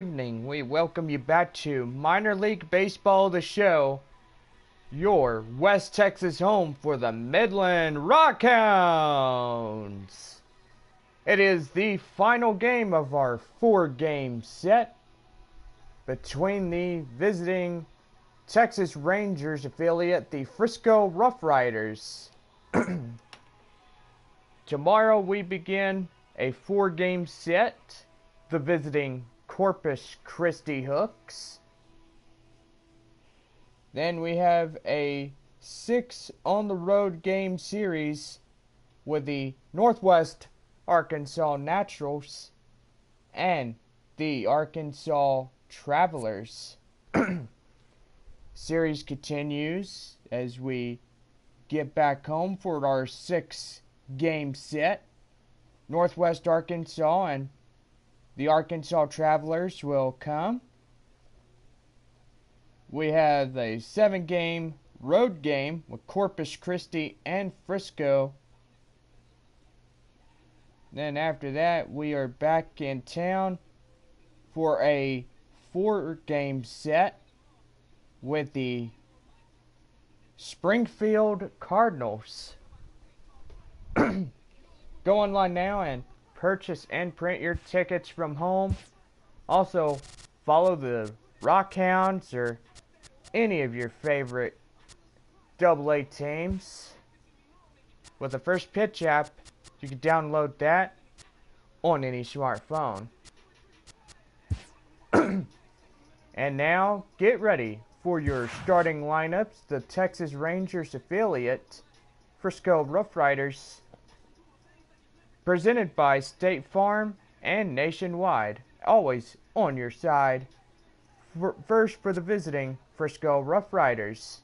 Evening. We welcome you back to Minor League Baseball, the show, your West Texas home for the Midland Rockhounds. It is the final game of our 4-game set between the visiting Texas Rangers affiliate, the Frisco RuffRiders. Tomorrow we begin a 4-game set, the visiting Corpus Christi Hooks. Then we have a 6 on the road game series with the Northwest Arkansas Naturals and the Arkansas Travelers. Series continues as we get back home for our 6-game set. Northwest Arkansas and the Arkansas Travelers will come. We have a 7-game road game with Corpus Christi and Frisco. Then after that, we are back in town for a 4-game set with the Springfield Cardinals. Go online now and purchase and print your tickets from home. Also, follow the Rockhounds or any of your favorite AA teams with the First Pitch app. You can download that on any smartphone. And now, get ready for your starting lineups. The Texas Rangers affiliate, Frisco RuffRiders, presented by State Farm and Nationwide, always on your side. First for the visiting Frisco RuffRiders.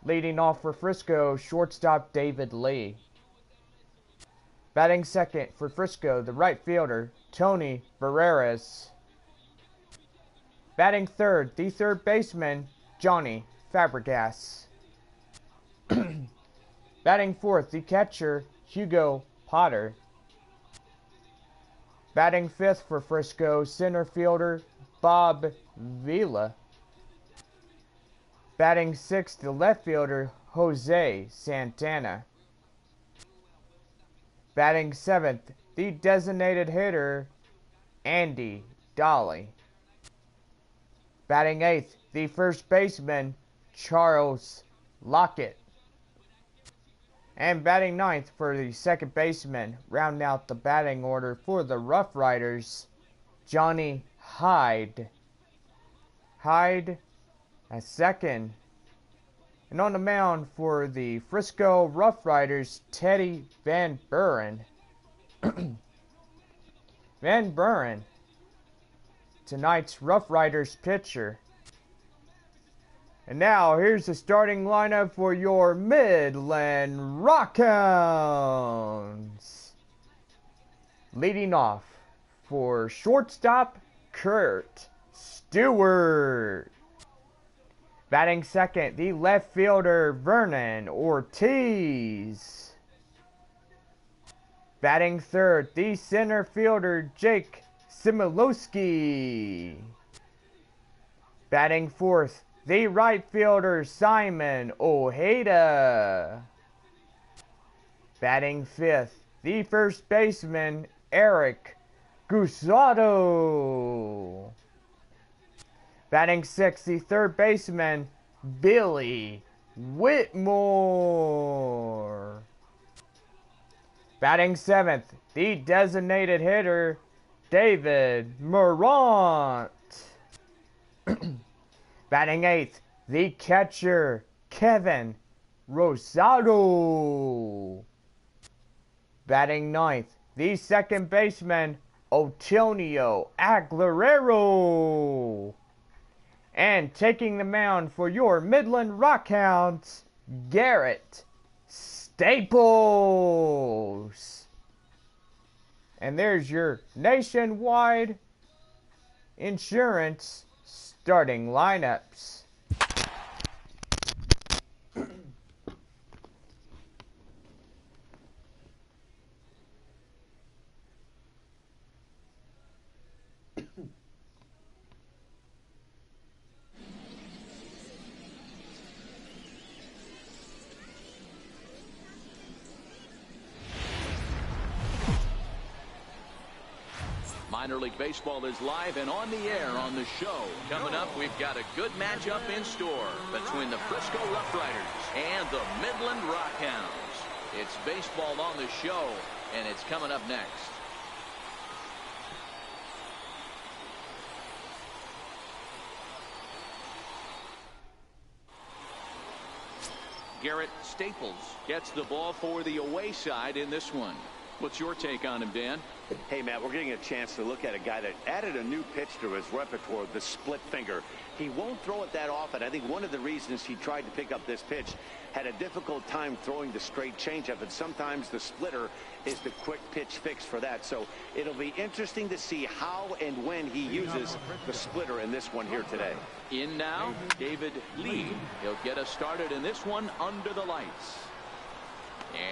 Leading off for Frisco, shortstop David Lee. Batting second for Frisco, the right fielder Tony Barreras. Batting third, the third baseman Johnny Fabregas. Batting fourth, the catcher Hugo Potter. Batting fifth for Frisco, center fielder Bob Vila. Batting sixth, the left fielder Jose Santana. Batting seventh, the designated hitter Andy Dolly. Batting eighth, the first baseman Charles Lockett. And batting ninth for the second baseman, rounding out the batting order for the RuffRiders, Johnny Hyde. Hyde at second. And on the mound for the Frisco RuffRiders, Teddy Van Buren. Van Buren, tonight's RuffRiders pitcher. And now, here's the starting lineup for your Midland Rockhounds. Leading off for shortstop, Kurt Stewart. Batting second, the left fielder, Vernon Ortiz. Batting third, the center fielder, Jake Similowski. Batting fourth, the right fielder, Simon Ojeda. Batting fifth, the first baseman, Eric Gusado. Batting sixth, the third baseman, Billy Whitmore. Batting seventh, the designated hitter, David Morant. Batting eighth, the catcher, Kevin Rosado. Batting ninth, the second baseman, Otonio Aguilera. And taking the mound for your Midland Rockhounds, Garrett Staples. And there's your Nationwide Insurance starting lineups. Minor League Baseball is live and on the air on the show. Coming up, we've got a good matchup in store between the Frisco RuffRiders and the Midland Rockhounds. It's baseball on the show, and it's coming up next. Garrett Staples gets the ball for the away side in this one. What's your take on him, Dan? Hey, Matt, we're getting a chance to look at a guy that added a new pitch to his repertoire, the split finger. He won't throw it that often. I think one of the reasons he tried to pick up this pitch, had a difficult time throwing the straight changeup, and sometimes the splitter is the quick pitch fix for that. So it'll be interesting to see how and when he uses the splitter in this one here today. In now, David Lee. He'll get us started in this one under the lights.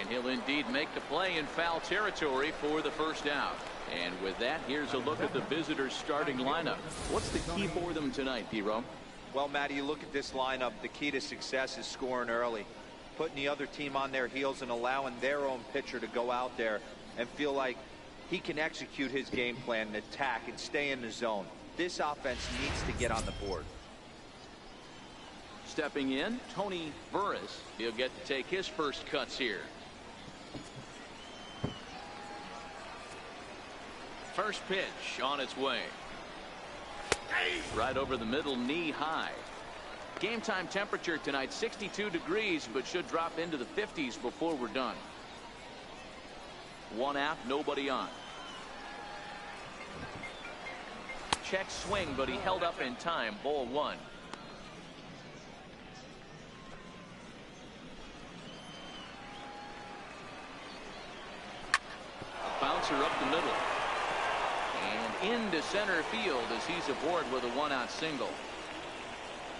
And he'll indeed make the play in foul territory for the first out. And with that, here's a look at the visitors' starting lineup. What's the key for them tonight, D-Ro? Well, Matty, you look at this lineup, the key to success is scoring early, putting the other team on their heels and allowing their own pitcher to go out there and feel like he can execute his game plan and attack and stay in the zone. This offense needs to get on the board. Stepping in, Tony Burris. He'll get to take his first cuts here. First pitch on its way. Right over the middle, knee high. Game time temperature tonight 62 degrees, but should drop into the 50s before we're done. One out, nobody on. Check swing, but he held up in time. Ball one. Bouncer up the middle. And into center field as he's aboard with a one-out single.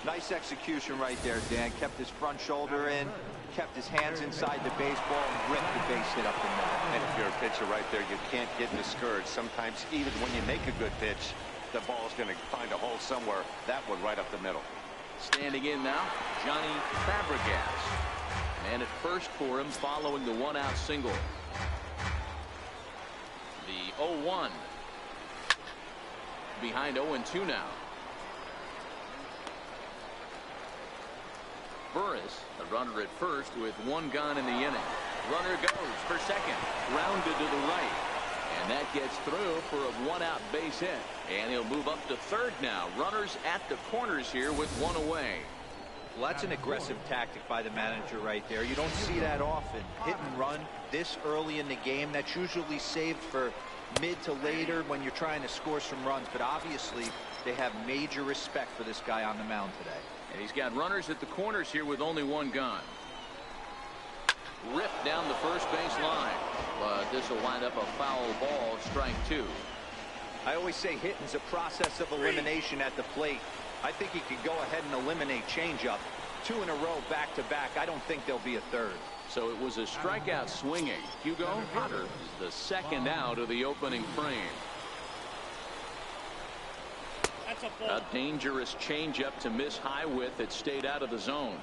Nice execution right there, Dan. Kept his front shoulder in, kept his hands inside the baseball, and ripped the base hit up the middle. And if you're a pitcher right there, you can't get discouraged. Sometimes even when you make a good pitch, the ball's going to find a hole somewhere. That one right up the middle. Standing in now, Johnny Fabregas. Man at first for him following the one-out single. The 0-1. Behind 0-2 now. Burris, a runner at first with one gone in the inning. Runner goes for second. Rounded to the right. And that gets through for a one-out base hit. And he'll move up to third now. Runners at the corners here with one away. Well, that's an aggressive tactic by the manager right there. You don't see that often. Hit and run this early in the game. That's usually saved for mid to later when you're trying to score some runs. But obviously, they have major respect for this guy on the mound today. And he's got runners at the corners here with only one gone. Ripped down the first base line. But this will wind up a foul ball, strike two. I always say hitting's a process of elimination at the plate. I think he could go ahead and eliminate changeup. 2 in a row back to back. I don't think there'll be a third. So it was a strikeout swinging. Hugo Potter is the second out of the opening frame. A dangerous changeup to miss high with. It stayed out of the zone.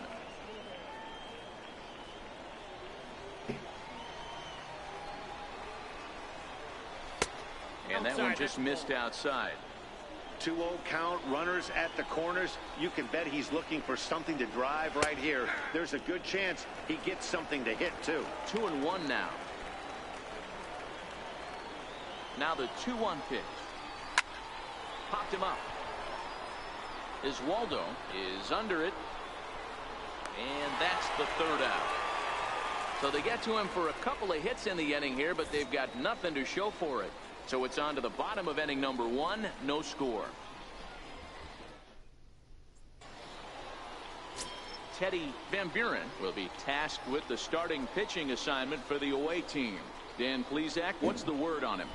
And that one just missed outside. 2-0 count, runners at the corners. You can bet he's looking for something to drive right here. There's a good chance he gets something to hit too. 2-1 now. Now the 2-1 pitch. Popped him up. Iswaldo is under it. And that's the third out. So they get to him for a couple of hits in the inning here, but they've got nothing to show for it. So it's on to the bottom of inning number 1. No score. Teddy Van Buren will be tasked with the starting pitching assignment for the away team. Dan Plesac, what's the word on him?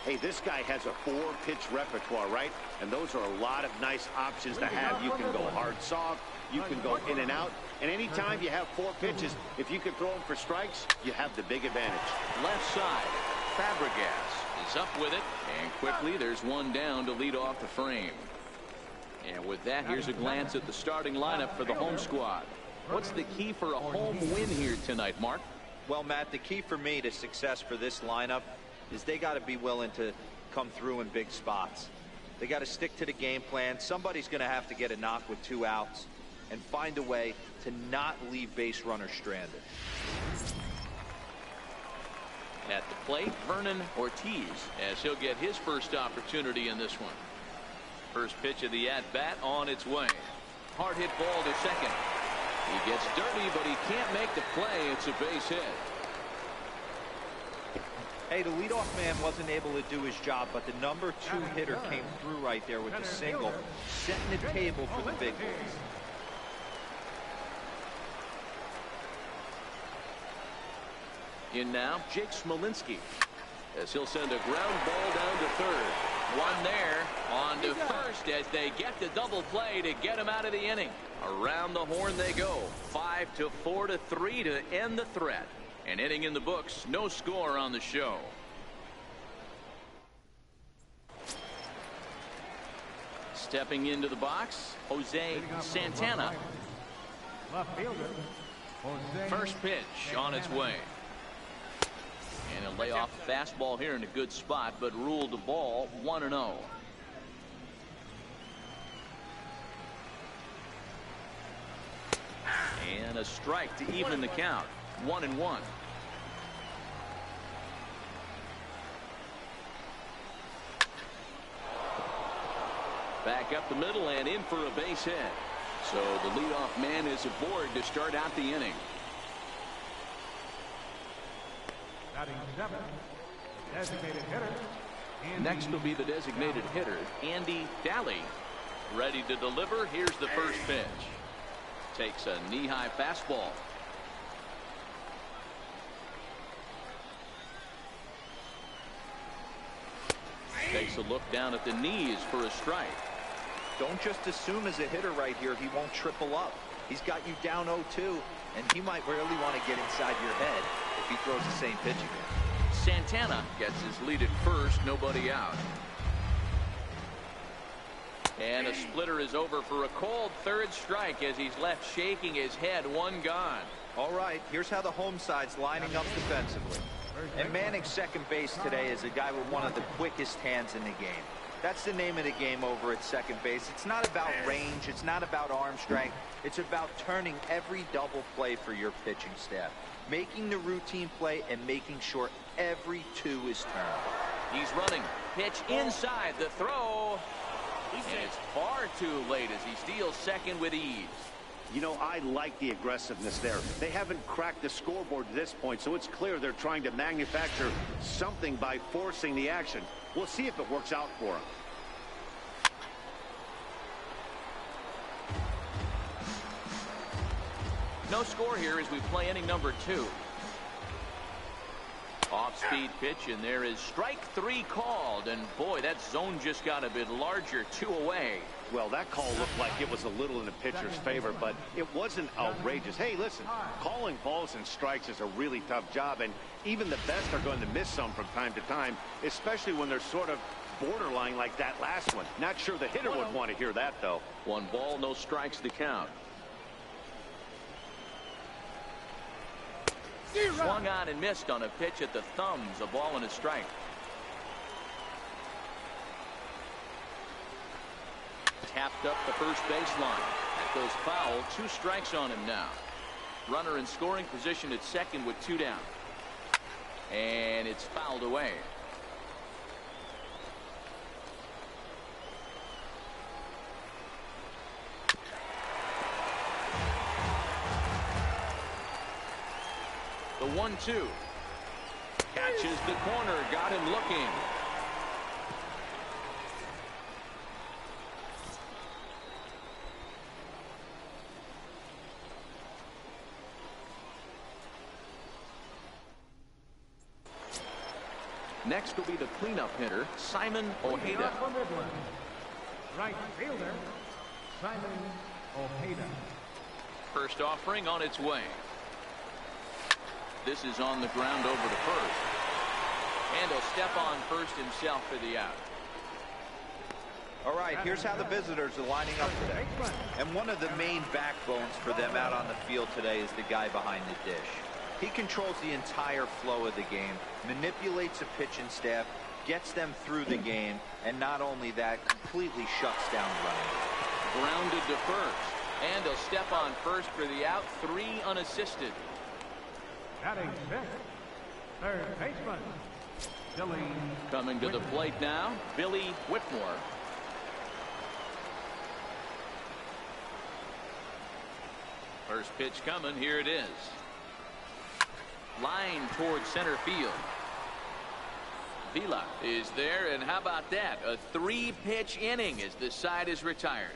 Hey, this guy has a 4-pitch repertoire, right? And those are a lot of nice options to have. You can go hard, soft. You can go in and out. And anytime you have 4 pitches, if you can throw them for strikes, you have the big advantage. Left side, Fabregas is up with it. And quickly, there's one down to lead off the frame. And with that, here's a glance at the starting lineup for the home squad. What's the key for a home win here tonight, Mark? Well, Matt, the key for me to success for this lineup is they got to be willing to come through in big spots. They got to stick to the game plan. Somebody's going to have to get a knock with 2 outs and find a way to not leave base runners stranded. At the plate, Vernon Ortiz, as he'll get his first opportunity in this one. First pitch of the at-bat on its way. Hard hit ball to second. He gets dirty, but he can't make the play. It's a base hit. Hey, the leadoff man wasn't able to do his job, but the number 2 hitter came through right there with the single, setting the table for the big boys. In now, Jake Smolinski, as he'll send a ground ball down to third. One there, on to first as they get the double play to get him out of the inning. Around the horn they go. 5-4 to 3 to end the threat. An inning in the books, no score on the show. Stepping into the box, Jose Santana. First pitch on its way. And he'll lay off a fastball here in a good spot, but ruled the ball 1-0. And a strike to even the count. 1-1. Back up the middle and in for a base hit. So the leadoff man is aboard to start out the inning. Next will be the designated hitter, Andy Daly. Ready to deliver. Here's the first pitch. Takes a knee-high fastball. Takes a look down at the knees for a strike. Don't just assume as a hitter right here he won't triple up. He's got you down 0-2, and he might really want to get inside your head if he throws the same pitch again. Santana gets his lead at first, nobody out. And a splitter is over for a cold third strike as he's left shaking his head. One gone. All right, here's how the home side's lining up defensively. And manning second base today is a guy with one of the quickest hands in the game. That's the name of the game over at second base. It's not about range. It's not about arm strength. It's about turning every double play for your pitching staff, making the routine play and making sure every 2 is turned. He's running. Pitch inside. The throw. And it's far too late as he steals second with ease. You know, I like the aggressiveness there. They haven't cracked the scoreboard to this point, so it's clear they're trying to manufacture something by forcing the action. We'll see if it works out for them. No score here as we play inning number 2. Off-speed pitch, and there is strike 3 called. And boy, that zone just got a bit larger. 2 away. Well, that call looked like it was a little in the pitcher's favor, but it wasn't outrageous. Hey, listen, calling balls and strikes is a really tough job, and even the best are going to miss some from time to time, especially when they're sort of borderline like that last one. Not sure the hitter would want to hear that, though. 1 ball, no strikes to count. Swung on and missed on a pitch at the thumbs. A ball and a strike. Tapped up the first baseline. That goes foul. 2 strikes on him now. Runner in scoring position at second with 2 down. And it's fouled away. The 1-2. Catches the corner. Got him looking. Next will be the cleanup hitter, Simon Ojeda. For Midland, right fielder, Simon Ojeda. First offering on its way. This is on the ground over to first. And he'll step on first himself for the out. All right, here's how the visitors are lining up today. And one of the main backbones for them out on the field today is the guy behind the dish. He controls the entire flow of the game, manipulates the pitching staff, gets them through the game, and not only that, completely shuts down running. Grounded to first, and he'll step on first for the out. 3 unassisted. Batting 6th, third baseman, Billy. Coming to the plate now, Billy Whitmore. First pitch coming. Here it is. Line towards center field. Vila is there, and how about that? A 3-pitch inning as the side is retired.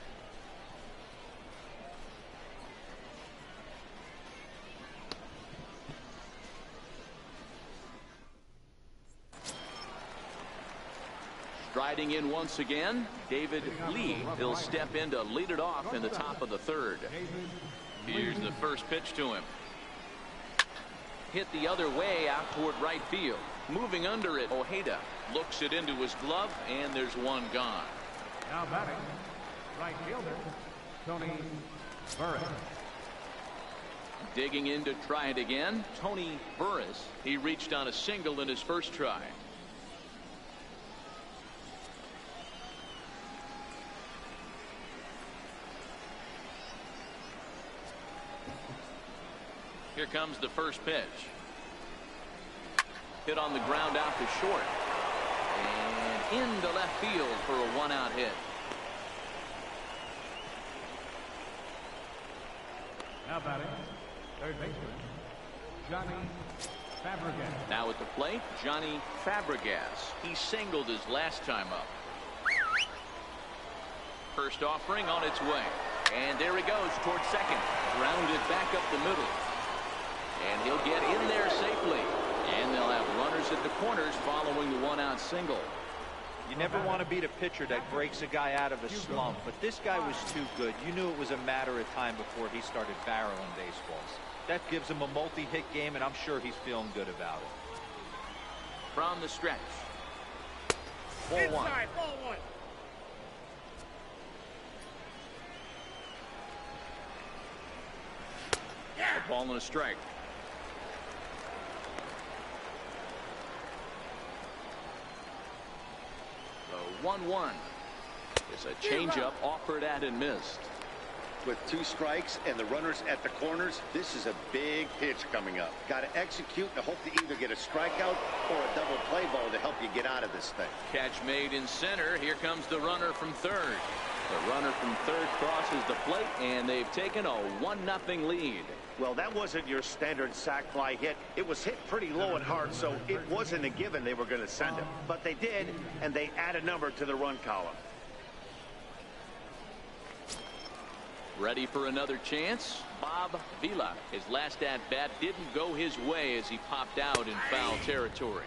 Striding in once again, David Lee. He'll step in to lead it off in the top of the 3rd. Here's the first pitch to him. Hit the other way out toward right field. Moving under it, Ojeda looks it into his glove, and there's one gone. Now batting, right fielder, Tony Burris. Digging in to try it again, Tony Burris. He reached on a single in his first try. Here comes the first pitch. Hit on the ground out to short. And into left field for a 1-out hit. Now batting, third baseman, Johnny Fabregas. Now at the plate, Johnny Fabregas. He singled his last time up. First offering on its way. And there he goes towards second. Grounded back up the middle. And he'll get in there safely. And they'll have runners at the corners following the 1-out single. You never want to beat a pitcher that breaks a guy out of a slump, but this guy was too good. You knew it was a matter of time before he started barreling baseballs. That gives him a multi-hit game, and I'm sure he's feeling good about it. From the stretch. Ball one. Inside, ball 1. A ball and a strike. The 1-1. It's a changeup offered at and missed. With 2 strikes and the runners at the corners, this is a big pitch coming up. Got to execute and hope to either get a strikeout or a double play ball to help you get out of this thing. Catch made in center. Here comes the runner from third. The runner from third crosses the plate, and they've taken a 1-0 lead. Well, that wasn't your standard sac fly hit. It was hit pretty low and hard, so it wasn't a given they were going to send him. But they did, and they add a number to the run column. Ready for another chance? Bob Vila. His last at-bat didn't go his way as he popped out in foul territory.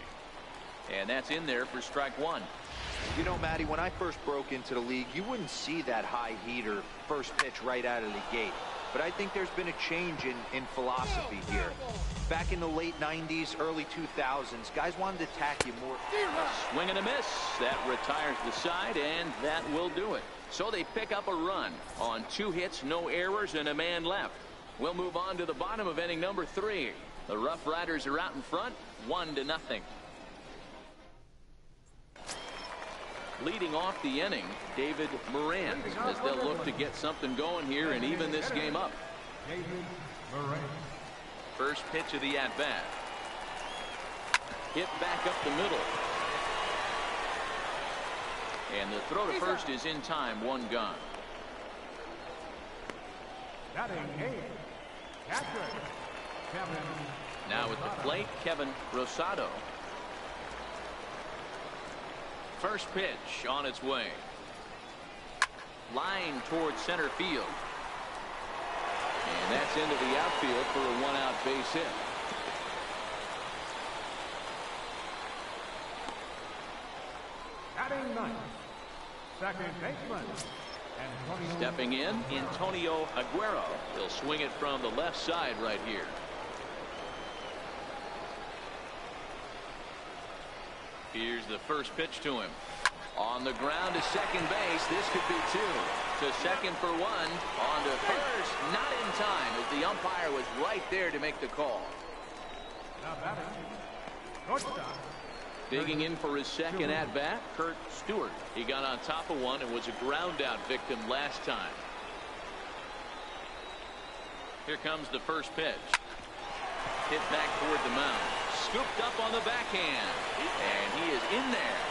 And that's in there for strike 1. You know, Matty, when I first broke into the league, you wouldn't see that high heater first pitch right out of the gate. But I think there's been a change in philosophy here. Back in the late 90s, early 2000s, guys wanted to attack you more. Swing and a miss. That retires the side, and that will do it. So they pick up a run on 2 hits, no errors, and a man left. We'll move on to the bottom of inning number 3. The RuffRiders are out in front, 1-0. Leading off the inning, David Moran, as they'll look to get something going here and even this game up. David Moran. First pitch of the at-bat. Hit back up the middle. And the throw to first is in time, 1 gone. Batting 8, catcher, Kevin. Now at the plate, Kevin Rosado. First pitch on its way. Line towards center field. And that's into the outfield for a 1-out base hit. Batting 9, second baseman, Antonio. Stepping in, Antonio Aguero. He'll swing it from the left side right here. Here's the first pitch to him. On the ground to second base. This could be 2. To second for 1. On to first. Not in time as the umpire was right there to make the call. Now batting, shortstop, Digging in for his second at-bat, Kurt Stewart. He got on top of one and was a ground-out victim last time. Here comes the first pitch. Hit back toward the mound. Scooped up on the backhand. And he is in there.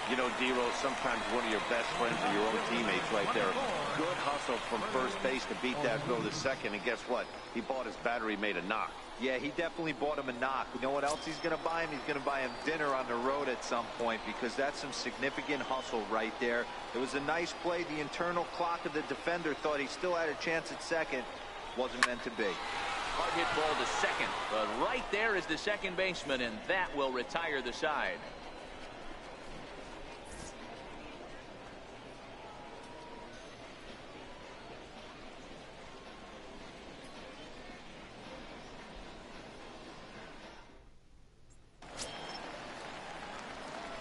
You know, D-Rose, sometimes one of your best friends are your own teammates right there. Good hustle from first base to beat that throw to second. And guess what? He bought his battery made a knock. Yeah, he definitely bought him a knock. You know what else he's going to buy him? He's going to buy him dinner on the road at some point, because that's some significant hustle right there. It was a nice play. The internal clock of the defender thought he still had a chance at second. Wasn't meant to be. Hard hit ball to second. But right there is the second baseman, and that will retire the side.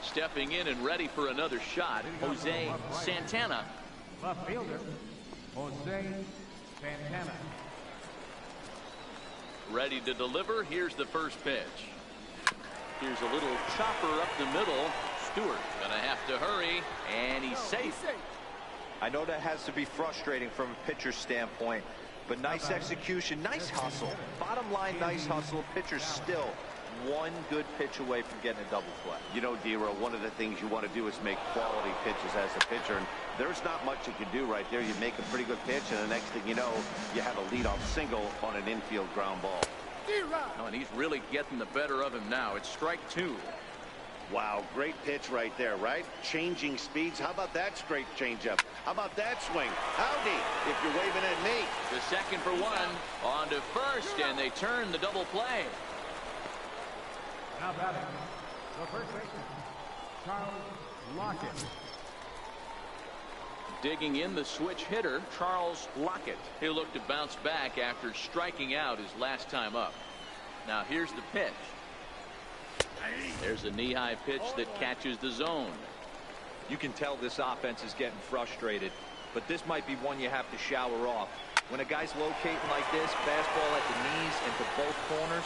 Stepping in and ready for another shot, Jose Santana. Left fielder, Jose Santana. Ready to deliver. Here's the first pitch. Here's a little chopper up the middle. Stewart gonna have to hurry, and he's safe. I know that has to be frustrating from a pitcher's standpoint, but nice execution, nice hustle. Bottom line, nice hustle. Pitcher's still one good pitch away from getting a double play. You know, D-Row, one of the things you want to do is make quality pitches as a pitcher, and there's not much you can do right there. You make a pretty good pitch, and the next thing you know, you have a leadoff single on an infield ground ball. Oh, and he's really getting the better of him now. It's strike two. Wow, great pitch right there, right? Changing speeds. How about that straight changeup? How about that swing? Howdy, if you're waving at me. The second for one. On to first, and they turn the double play. Now batting, the first baseman, Charles Lockett. Digging in, the switch hitter, Charles Lockett. He'll look to bounce back after striking out his last time up. Now here's the pitch. There's a knee-high pitch that catches the zone. You can tell this offense is getting frustrated, but this might be one you have to shower off. When a guy's locating like this, fastball at the knees and to both corners.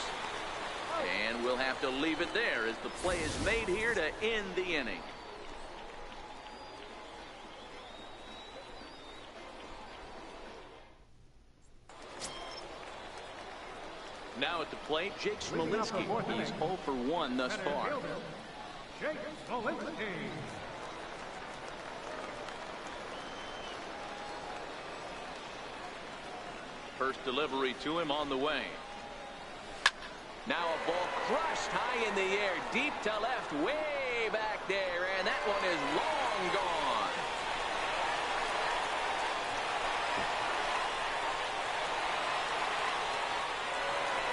And we'll have to leave it there as the play is made here to end the inning. Now at the plate, Jake Smolinski. He's 0 for 1 thus far. Jake Smolinski. First delivery to him on the way. Now a ball crushed high in the air, deep to left, way back there, and that one is long gone.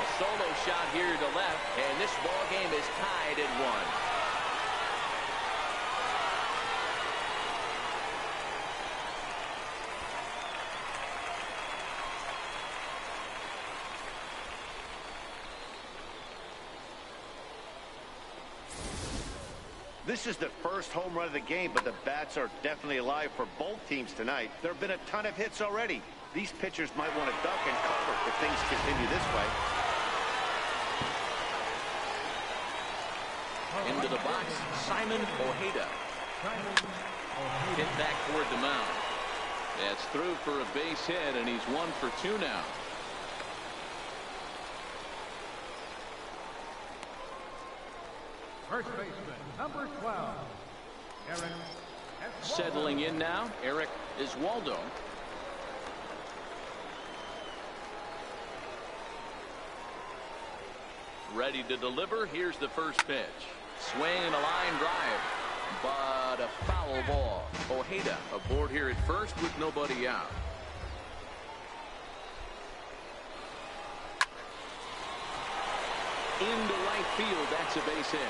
A solo shot here to left, and this ball game is tied at 1. This is the first home run of the game, but the bats are definitely alive for both teams tonight. There have been a ton of hits already. These pitchers might want to duck and cover if things continue this way. Into the box, Simon Ojeda. Hit back toward the mound. That's through for a base hit, and he's 1 for 2 now. First baseman, number 12, Eric S. Settling in now, Eric Iswaldo. Ready to deliver. Here's the first pitch. Swing and a line drive, but a foul ball. Ojeda aboard here at first with nobody out. Into right field. That's a base hit.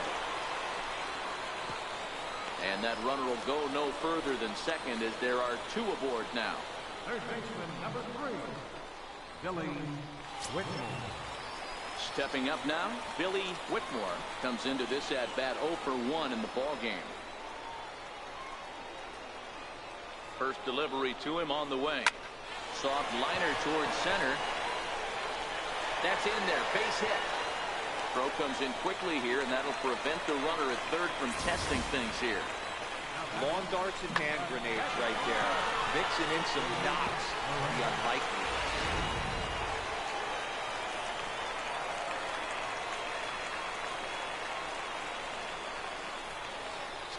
And that runner will go no further than second as there are 2 aboard now. Third baseman, number 3, Billy Whitmore. Stepping up now, Billy Whitmore comes into this at-bat 0 for 1 in the ballgame. First delivery to him on the way. Soft liner towards center. That's in there, base hit. Throw comes in quickly here, and that'll prevent the runner at third from testing things here. Lawn darts and hand grenades right there. Mixing in some knocks. The unlikely.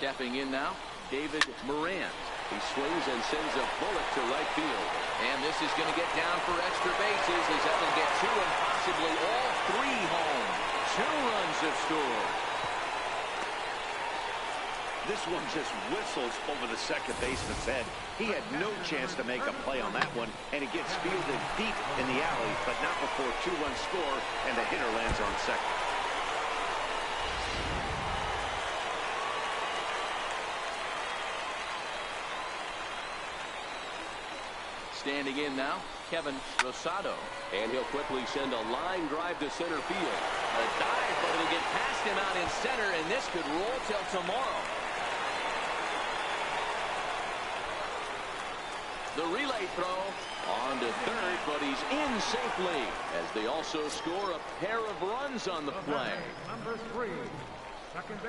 Stepping in now, David Moran. He swings and sends a bullet to right field. And this is going to get down for extra bases as that will get two and possibly all three home. 2 runs have scored. This one just whistles over the second baseman's head. He had no chance to make a play on that one, and it gets fielded deep in the alley, but not before 2 runs score and the hitter lands on second. Standing in now, Kevin Rosado. And he'll quickly send a line drive to center field. A dive, but it'll get past him out in center, and this could roll till tomorrow. The relay throw on to third, but he's in safely as they also score a pair of runs on the play. Number 3.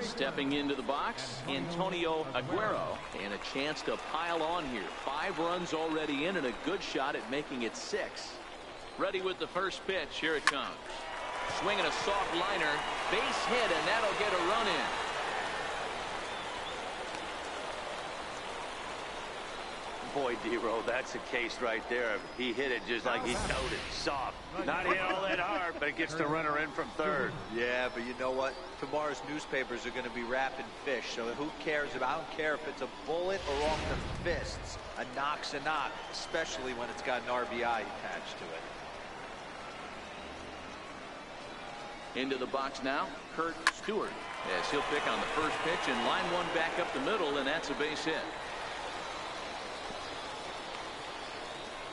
Stepping into the box, Antonio Aguero, and a chance to pile on here. 5 runs already in and a good shot at making it 6. Ready with the first pitch. Here it comes. Swinging a soft liner, base hit, and that'll get a run in. Boy, D-Roll, that's a case right there. He hit it just like he towed it. Soft. Not hit all that hard, but it gets the runner in from third. Yeah, but you know what? Tomorrow's newspapers are going to be wrapping fish, so who cares about? I don't care if it's a bullet or off the fists. A knock's a knock, especially when it's got an RBI attached to it. Into the box now, Kurt Stewart, as he'll pick on the first pitch and line one back up the middle, and that's a base hit.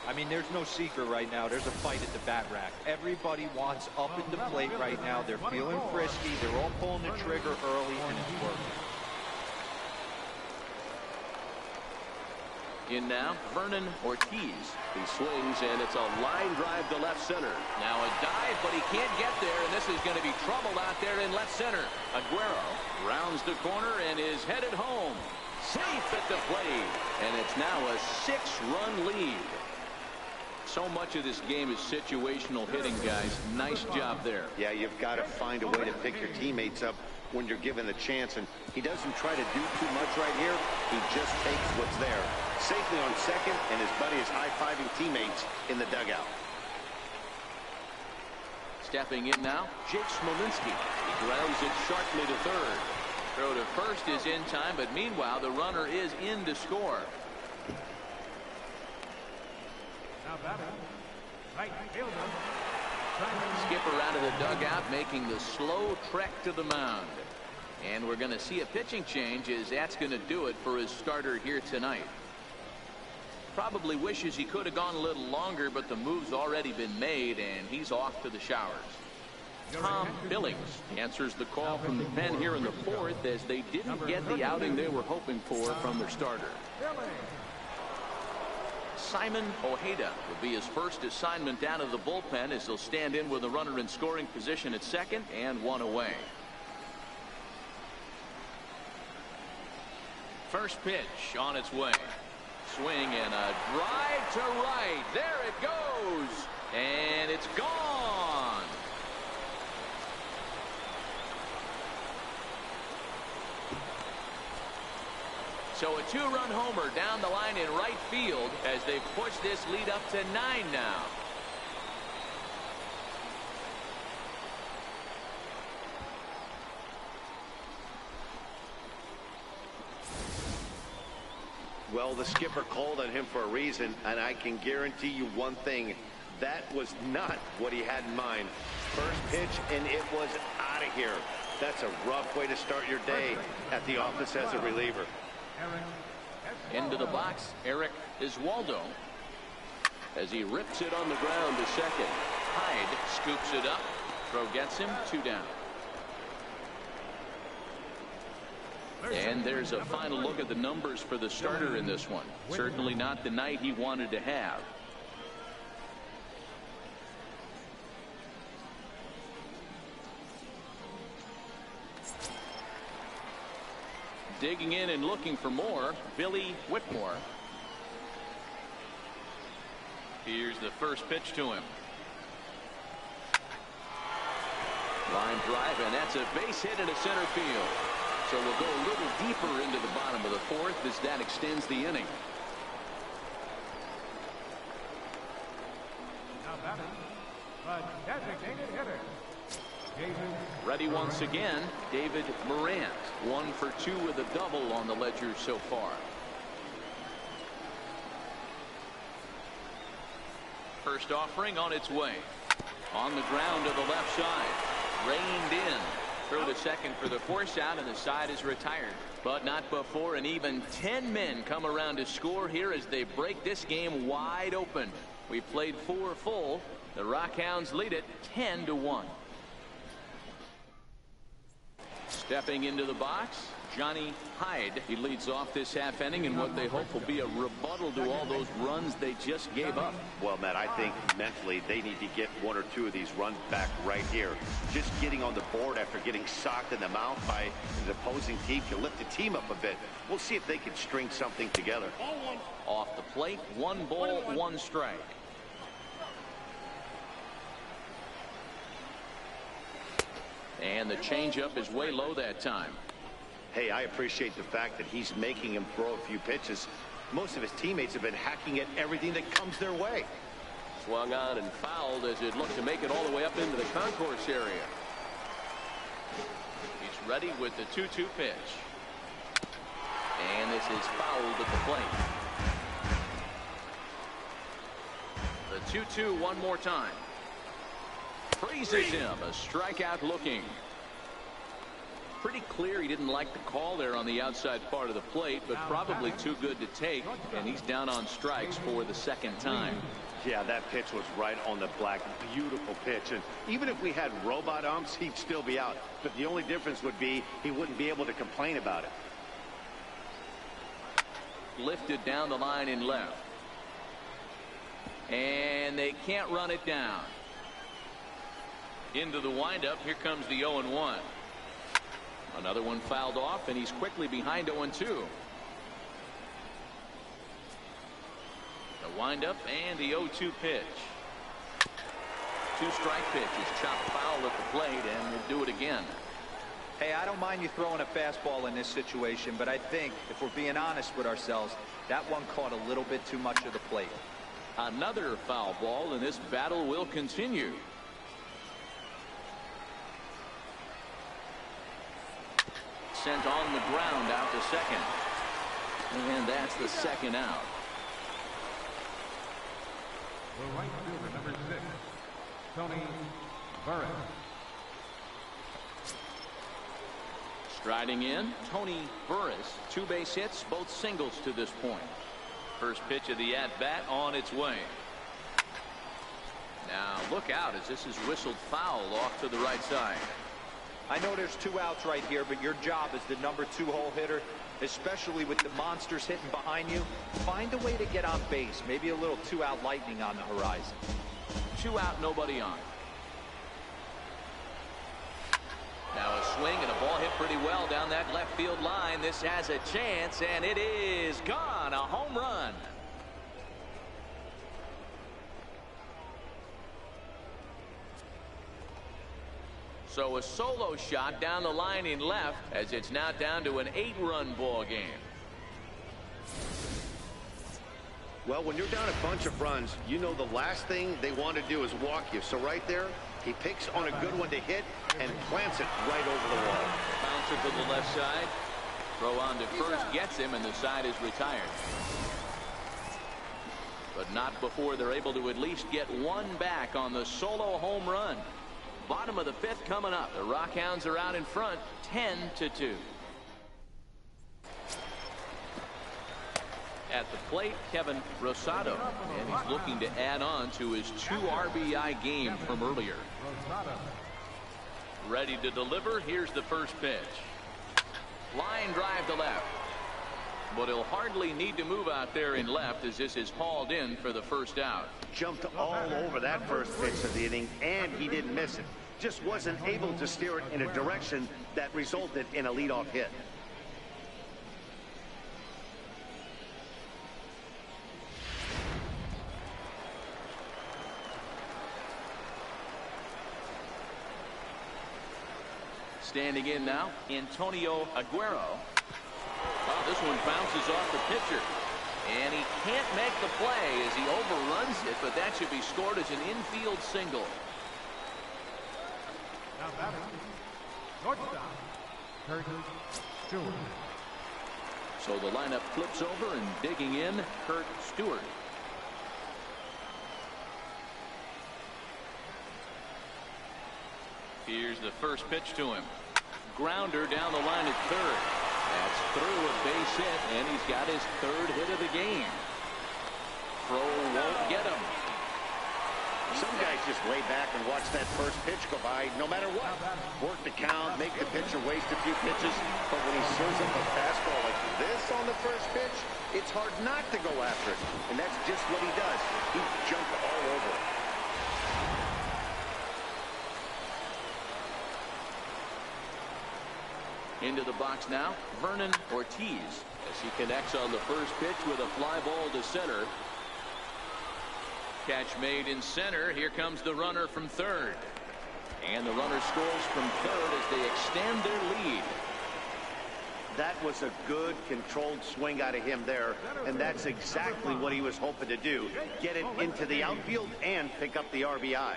I mean, there's no secret right now. There's a fight at the bat rack. Everybody wants up in the plate right now. They're feeling frisky. They're all pulling the trigger early, and it's working. In now, Vernon Ortiz. He swings, and it's a line drive to left center. Now a dive, but he can't get there, and this is going to be trouble out there in left center. Aguero rounds the corner and is headed home. Safe at the plate, and it's now a 6-run lead. So much of this game is situational hitting, guys. Nice job there. Yeah, you've got to find a way to pick your teammates up when you're given the chance, and he doesn't try to do too much right here. He just takes what's there. Safely on second, and his buddy is high-fiving teammates in the dugout. Stepping in now, Jake Smolinski. He grounds it sharply to third. Throw to first is in time, but meanwhile the runner is in to score. Now batting, right fielder. Skipper out of the dugout, making the slow trek to the mound. And we're going to see a pitching change, as that's going to do it for his starter here tonight. Probably wishes he could have gone a little longer, but the move's already been made, and he's off to the showers. Tom Billings answers the call from the pen here in the 4th, as they didn't get the outing they were hoping for from their starter. Simon Ojeda will be his first assignment down to the bullpen, as he'll stand in with a runner in scoring position at second and 1 away. First pitch on its way. Swing and a drive to right. There it goes. And it's gone. So a 2-run homer down the line in right field as they push this lead up to 9 now. Well, the skipper called on him for a reason, and I can guarantee you one thing. That was not what he had in mind. First pitch, and it was out of here. That's a rough way to start your day at the office as a reliever. Into the box, Eric Iswaldo, as he rips it on the ground to second. Hyde scoops it up. Throw gets him, 2 down. And there's a final look at the numbers for the starter in this one. Certainly not the night he wanted to have. Digging in and looking for more, Billy Whitmore. Here's the first pitch to him. Line drive, and that's a base hit into center field. So we'll go a little deeper into the bottom of the fourth as that extends the inning. Now batting, the designated hitter, David. Ready once again, David Morant. 1 for 2 with a double on the ledger so far. First offering on its way. On the ground to the left side. Reined in. Throw to second for the force out, and the side is retired. But not before an even 10 men come around to score here as they break this game wide open. We played 4 full. The Rockhounds lead it 10-1. Stepping into the box, Johnny Hyde. He leads off this half inning in what they hope will be a rebuttal to all those runs they just gave up. Well, Matt, I think mentally they need to get 1 or 2 of these runs back right here. Just getting on the board after getting socked in the mouth by the opposing team can lift the team up a bit. We'll see if they can string something together. Off the plate, 1 ball, 1 strike. And the changeup is way low that time. Hey, I appreciate the fact that he's making him throw a few pitches. Most of his teammates have been hacking at everything that comes their way. Swung on and fouled as it looked to make it all the way up into the concourse area. He's ready with the 2-2 pitch. And this is fouled at the plate. The 2-2 one more time. Freezes him. A strikeout looking. Pretty clear he didn't like the call there on the outside part of the plate, but probably too good to take, and he's down on strikes for the second time. Yeah, that pitch was right on the black. Beautiful pitch. And even if we had robot umps, he'd still be out. But the only difference would be he wouldn't be able to complain about it. Lifted down the line in left. And they can't run it down. Into the windup. Here comes the 0-1. Another one fouled off, and he's quickly behind 0-2. The windup and the 0-2 pitch. 2-strike pitch is chopped foul at the plate, and we'll do it again. Hey, I don't mind you throwing a fastball in this situation, but I think if we're being honest with ourselves, that one caught a little bit too much of the plate. Another foul ball, and this battle will continue. Sent on the ground out to second. And that's the second out. The right fielder, number 6, Tony Burris. Striding in, Tony Burris. 2 base hits, both singles to this point. First pitch of the at-bat on its way. Now look out as this is whistled foul off to the right side. I know there's 2 outs right here, but your job as the number 2 hole hitter, especially with the monsters hitting behind you, find a way to get on base. Maybe a little 2-out lightning on the horizon. 2 out, nobody on. Now a swing and a ball hit pretty well down that left field line. This has a chance, and it is gone. A home run. So a solo shot down the line in left as it's now down to an 8-run ball game. Well, when you're down a bunch of runs, you know the last thing they want to do is walk you. So right there, he picks on a good one to hit and plants it right over the wall. Bouncer to the left side. Throw on to first gets him, and the side is retired. But not before they're able to at least get one back on the solo home run. Bottom of the 5th coming up. The Rockhounds are out in front 10-2. At the plate, Kevin Rosado, and he's looking to add on to his 2 RBI game from earlier. Ready to deliver. Here's the first pitch. Line drive to left. But he'll hardly need to move out there in left as this is hauled in for the first out. Jumped all over that first pitch of the inning, and he didn't miss it. Just wasn't able to steer it in a direction that resulted in a leadoff hit. Standing in now, Antonio Aguero. Oh, this one bounces off the pitcher. And he can't make the play as he overruns it, but that should be scored as an infield single. Now batting, shortstop, Kurt Stewart. So the lineup flips over, and digging in, Kurt Stewart. Here's the first pitch to him. Grounder down the line at third. That's through a base hit, and he's got his third hit of the game. Throw won't get him. Some guys just lay back and watch that first pitch go by no matter what. Work the count, make the pitcher waste a few pitches, but when he serves up a fastball like this on the first pitch, it's hard not to go after it, and that's just what he does. He jumped all over it. Into the box now, Vernon Ortiz, as he connects on the first pitch with a fly ball to center. Catch made in center. Here comes the runner from third. And the runner scores from third as they extend their lead. That was a good controlled swing out of him there, and that's exactly what he was hoping to do. Get it into the outfield and pick up the RBI.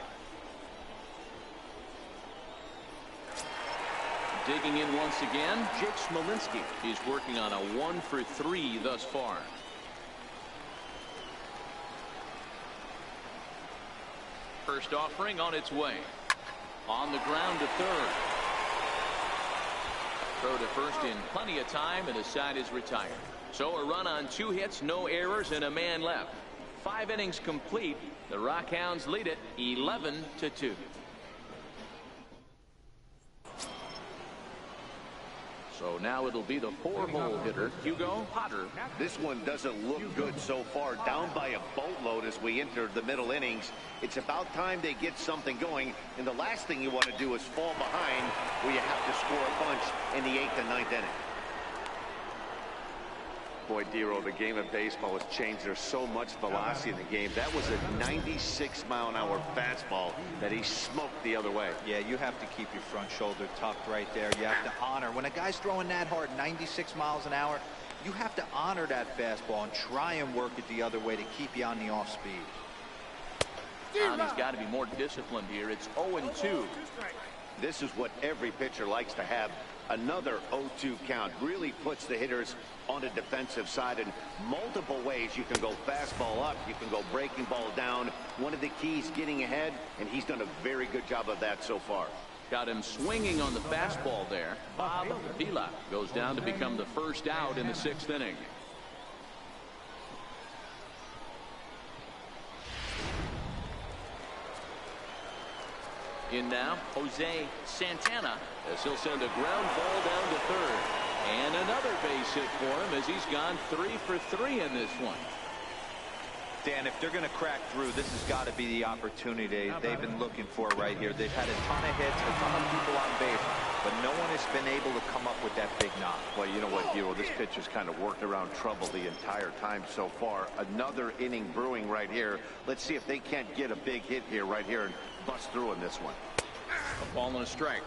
Digging in once again, Jake Smolinski. He's working on a 1-for-3 thus far. First offering on its way. On the ground to third. Throw to first in plenty of time, and his side is retired. So a run on 2 hits, no errors, and a man left. 5 innings complete. The Rockhounds lead it 11-2. So now it'll be the 4-hole hitter, Hugo Potter. This one doesn't look good so far. Down by a boatload as we enter the middle innings. It's about time they get something going, and the last thing you want to do is fall behind where you have to score a bunch in the 8th and 9th inning. Boy, Dero, the game of baseball has changed. There's so much velocity in the game. That was a 96-mile-an-hour fastball that he smoked the other way. Yeah, you have to keep your front shoulder tucked right there. You have to honor. When a guy's throwing that hard, 96 miles an hour, you have to honor that fastball and try and work it the other way to keep you on the off speed. He's got to be more disciplined here. It's 0-2. This is what every pitcher likes to have. Another 0-2 count really puts the hitters on the defensive side in multiple ways. You can go fastball up, you can go breaking ball down. One of the keys, getting ahead, and he's done a very good job of that so far. Got him swinging on the fastball there. Bob Vila goes down to become the first out in the 6th inning. In now, Jose Santana, as he'll send a ground ball down to third. And another base hit for him as he's gone 3 for 3 in this one. Dan, if they're going to crack through, this has got to be the opportunity they've been looking for right here. They've had a ton of hits, a ton of people on base, but no one has been able to come up with that big knock. Well, you know what, Hero, this pitch has kind of worked around trouble the entire time so far. Another inning brewing right here. Let's see if they can't get a big hit here right here and bust through in this one. A ball and a strike.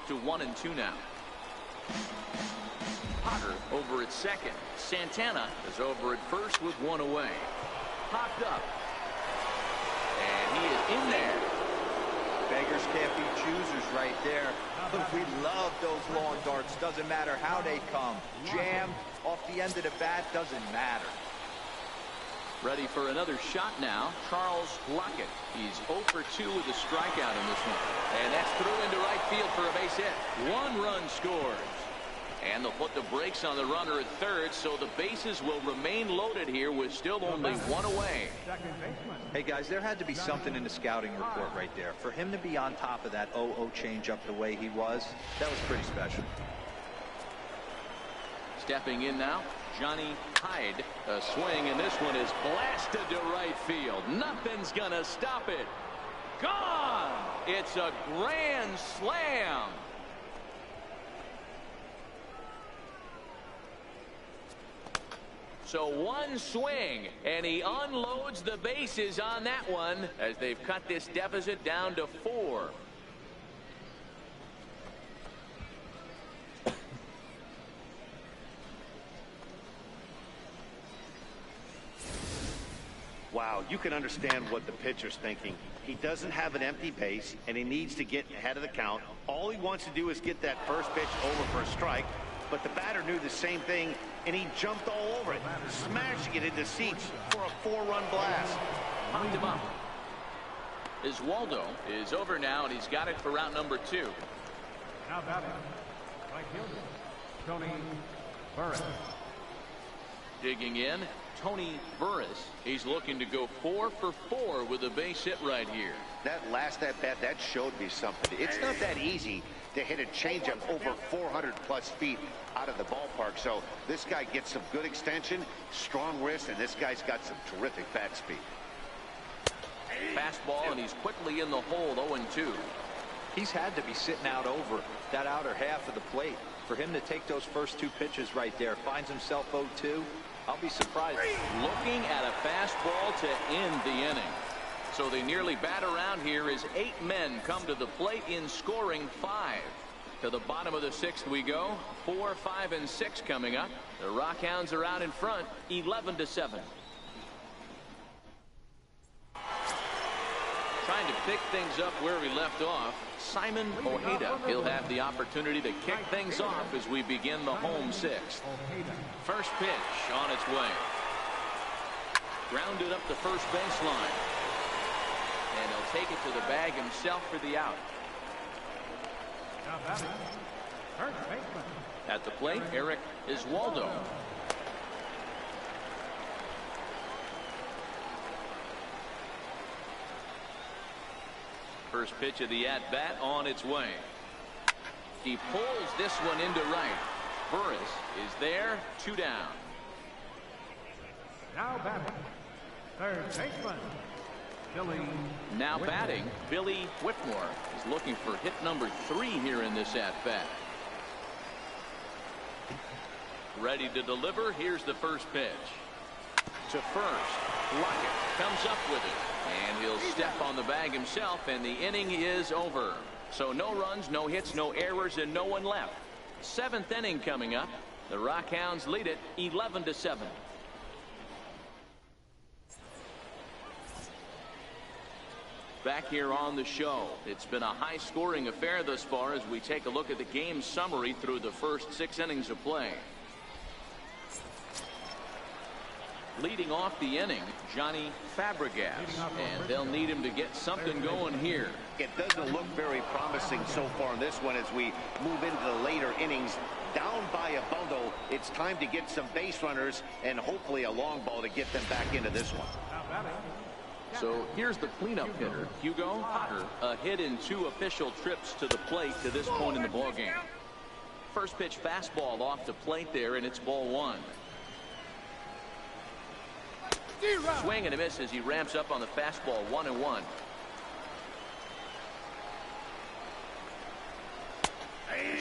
To 1-2 now. Potter over at second. Santana is over at first with 1 away. Popped up. And he is in there. Beggars can't be choosers right there. But we love those long darts. Doesn't matter how they come. Jammed off the end of the bat, doesn't matter. Ready for another shot now, Charles Lockett. He's 0 for 2 with a strikeout in this one. And that's through into right field for a base hit. 1 run scores. And they'll put the brakes on the runner at third, so the bases will remain loaded here with still only 1 away. Hey, guys, there had to be something in the scouting report right there. For him to be on top of that 0-0 changeup the way he was, that was pretty special. Stepping in now, Johnny Hyde. A swing, and this one is blasted to right field. Nothing's gonna stop it. Gone! It's a grand slam. So one swing, and he unloads the bases on that one as they've cut this deficit down to 4. Wow, you can understand what the pitcher's thinking. He doesn't have an empty base, and he needs to get ahead of the count. All he wants to do is get that first pitch over for a strike, but the batter knew the same thing, and he jumped all over it, smashing it into seats for a 4-run blast. Knocked him up. Waldo is over now, and he's got it for round number 2. Now batting, right fielder, Tony Burris. Digging in, Tony Burris. He's looking to go 4 for 4 with a base hit right here. That last at-bat, that showed me something. It's not that easy to hit a changeup over 400-plus feet out of the ballpark. So this guy gets some good extension, strong wrist, and this guy's got some terrific bat speed. Fastball, and he's quickly in the hole, 0-2. He's had to be sitting out over that outer half of the plate. For him to take those first 2 pitches right there, finds himself 0-2. I'll be surprised. Looking at a fastball to end the inning. So they nearly bat around here as 8 men come to the plate in scoring 5. To the bottom of the 6th we go. 4, 5, and 6 coming up. The Rockhounds are out in front, 11-7. Trying to pick things up where we left off, Simon Ojeda. He'll have the opportunity to kick things off as we begin the home 6th. First pitch on its way. Grounded up the first baseline. And he'll take it to the bag himself for the out. Now batting, first baseman. At the plate, Eric Waldo. First pitch of the at-bat on its way. He pulls this one into right. Burris is there, 2 down. Now batting, third baseman, Billy. Now Whitmore. batting, Billy Whitmore is looking for hit number 3 here in this at-bat. Ready to deliver. Here's the first pitch. To first. Lockett comes up with it. And he'll step on the bag himself, and the inning is over. So no runs, no hits, no errors, and no one left. 7th inning coming up. The Rockhounds lead it 11-7. Back here on the show. It's been a high-scoring affair thus far as we take a look at the game summary through the first 6 innings of play. Leading off the inning, Johnny Fabregas, and they'll need him to get something going here. It doesn't look very promising so far in this one as we move into the later innings. Down by a bundle, it's time to get some base runners and hopefully a long ball to get them back into this one. So here's the cleanup hitter, Hugo Potter, a hit in 2 official trips to the plate to this point in the ballgame. First pitch fastball off the plate there, and it's ball 1. Swing and a miss as he ramps up on the fastball, 1-1.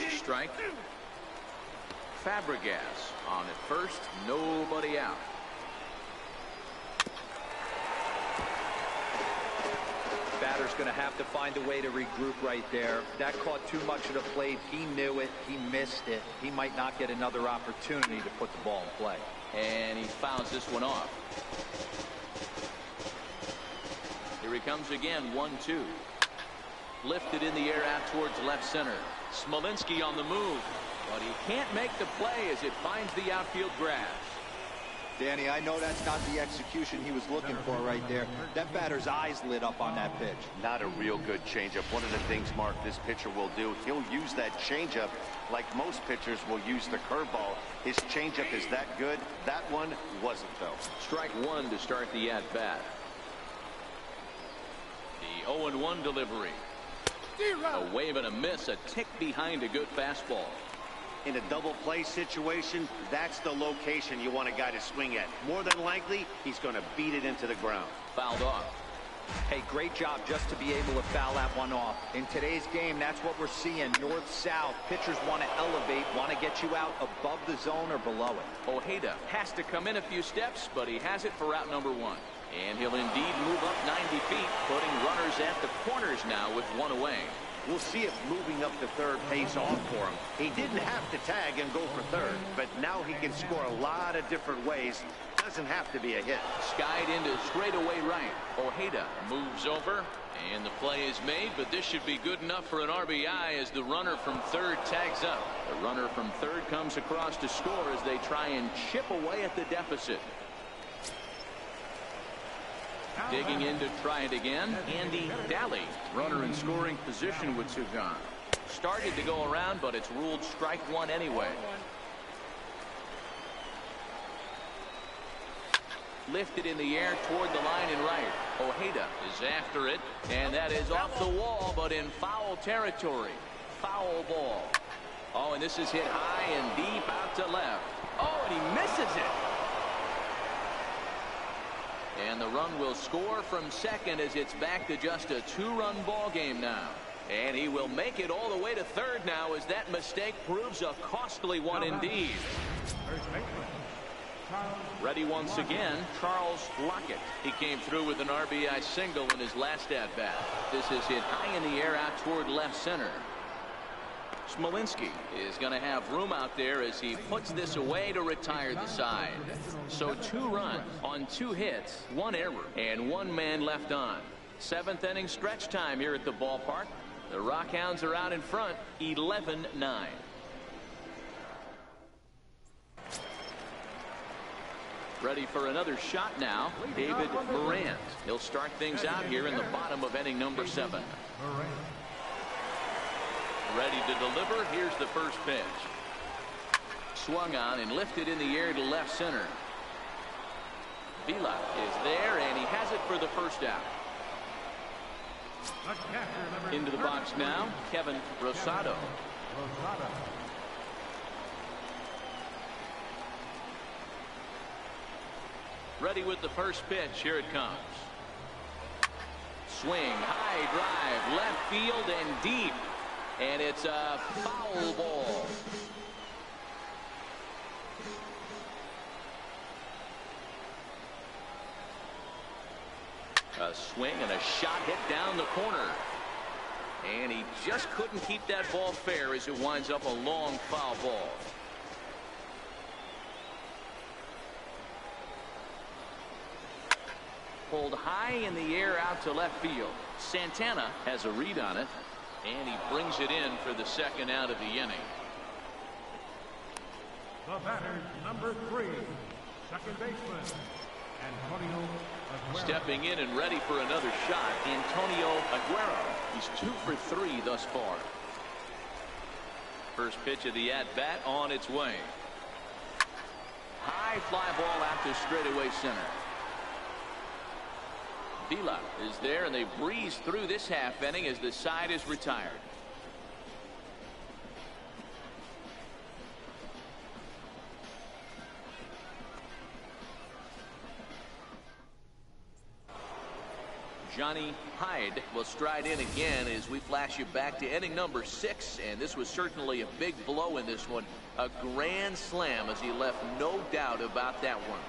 Strike. Fabregas on at first, nobody out. Batter's going to have to find a way to regroup right there. That caught too much of the plate. He knew it. He missed it. He might not get another opportunity to put the ball in play. And he fouls this one off. Here he comes again, 1-2. Lifted in the air out towards left center. Smolinski on the move, but he can't make the play as it finds the outfield grass. Danny, I know that's not the execution he was looking for right there. That batter's eyes lit up on that pitch. Not a real good changeup. One of the things, Mark, this pitcher will do, he'll use that changeup like most pitchers will use the curveball. His changeup is that good. That one wasn't, though. Strike 1 to start the at-bat. The 0-1 delivery. A wave and a miss, a tick behind a good fastball. In a double play situation, that's the location you want a guy to swing at. More than likely, he's going to beat it into the ground. Fouled off. Hey, great job just to be able to foul that one off. In today's game, that's what we're seeing. North-south. Pitchers want to elevate, want to get you out above the zone or below it. Ojeda has to come in a few steps, but he has it for route number 1. And he'll indeed move up 90 feet, putting runners at the corners now with 1 away. We'll see if moving up to third pays off for him. He didn't have to tag and go for third, but now he can score a lot of different ways. Doesn't have to be a hit. Skied into straightaway right. Ojeda moves over, and the play is made, but this should be good enough for an RBI as the runner from third tags up. The runner from third comes across to score as they try and chip away at the deficit. Digging in to try it again, Andy Daly, runner in scoring position with 2 gone. Started to go around, but it's ruled strike 1 anyway. Lifted in the air toward the line and right. Ojeda is after it, and that is off the wall, but in foul territory. Foul ball. Oh, and this is hit high and deep out to left. Oh, and he misses it. And the run will score from second as it's back to just a 2-run ball game now. And he will make it all the way to third now as that mistake proves a costly one indeed. Ready once again, Charles Lockett. He came through with an RBI single in his last at-bat. This is hit high in the air out toward left center. Smolinski is going to have room out there as he puts this away to retire the side. So 2 runs on 2 hits, 1 error, and 1 man left on. 7th inning stretch time here at the ballpark. The Rockhounds are out in front, 11-9. Ready for another shot now, David Morant. He'll start things out here in the bottom of inning number 7. Ready to deliver. Here's the first pitch. Swung on and lifted in the air to left center. Vila is there, and he has it for the first out. Into the box now, Kevin Rosado. Ready with the first pitch. Here it comes. Swing, high drive, left field and deep. And it's a foul ball. A swing and a shot hit down the corner. And he just couldn't keep that ball fair as it winds up a long foul ball. Pulled high in the air out to left field. Santana has a read on it. And he brings it in for the second out of the inning. The batter, number 3, second baseman, Antonio Aguero. Stepping in and ready for another shot, Antonio Aguero. He's 2 for 3 thus far. First pitch of the at-bat on its way. High fly ball out to straightaway center. Vila is there, and they breeze through this half inning as the side is retired. Johnny Hyde will stride in again as we flash you back to inning number 6, and this was certainly a big blow in this one. A grand slam as he left no doubt about that one.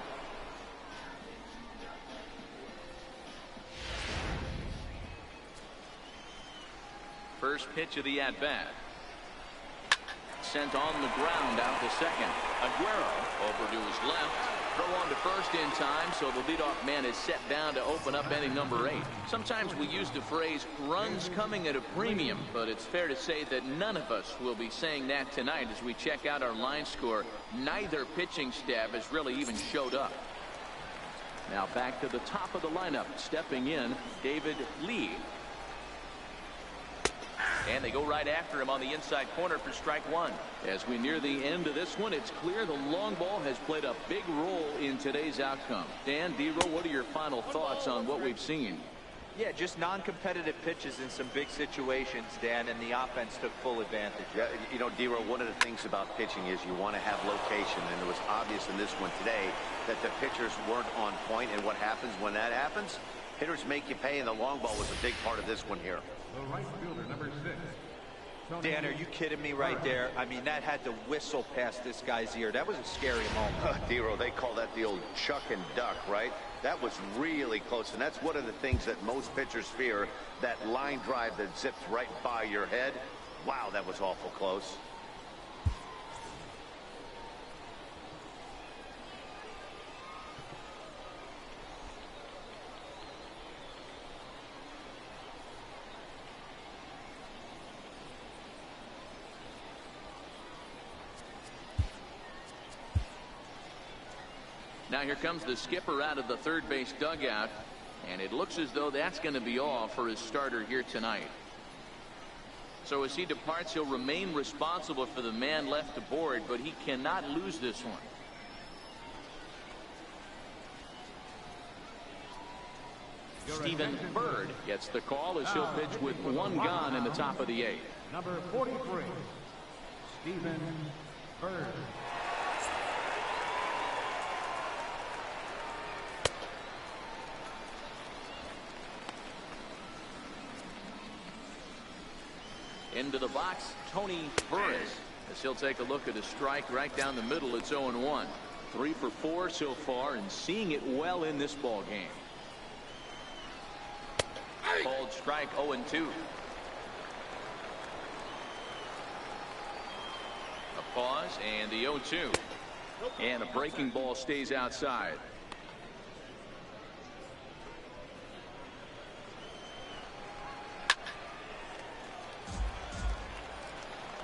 First pitch of the at-bat. Sent on the ground out to second. Aguero over to his left. Throw on to first in time, so the leadoff man is set down to open up inning number 8. Sometimes we use the phrase runs coming at a premium, but it's fair to say that none of us will be saying that tonight as we check out our line score. Neither pitching staff has really even showed up. Now back to the top of the lineup. Stepping in, David Lee. And they go right after him on the inside corner for strike 1. As we near the end of this one, it's clear the long ball has played a big role in today's outcome. Dan, D-Roll, what are your final thoughts on what we've seen? Yeah, just non-competitive pitches in some big situations, Dan, and the offense took full advantage. Yeah, you know, D-Roll, one of the things about pitching is you want to have location, and it was obvious in this one today that the pitchers weren't on point, and what happens when that happens? Hitters make you pay, and the long ball was a big part of this one here. The right fielder, number 6. Dan, are you kidding me right there? I mean, that had to whistle past this guy's ear. That was a scary moment. Dero, they call that the old chuck and duck, right? That was really close, and that's one of the things that most pitchers fear, that line drive that zips right by your head. Wow, that was awful close. Now here comes the skipper out of the third base dugout, and it looks as though that's going to be all for his starter here tonight. So as he departs, he'll remain responsible for the man left aboard, but he cannot lose this one. Stephen Bird gets the call as he'll pitch with one gone in the top of the 8th. Number 43, Stephen Bird. Into the box, Tony Burris, as he'll take a look at a strike right down the middle. It's 0-1. 3 for 4 so far, and seeing it well in this ball game. Called strike, 0-2. A pause and the 0-2. And a breaking ball stays outside.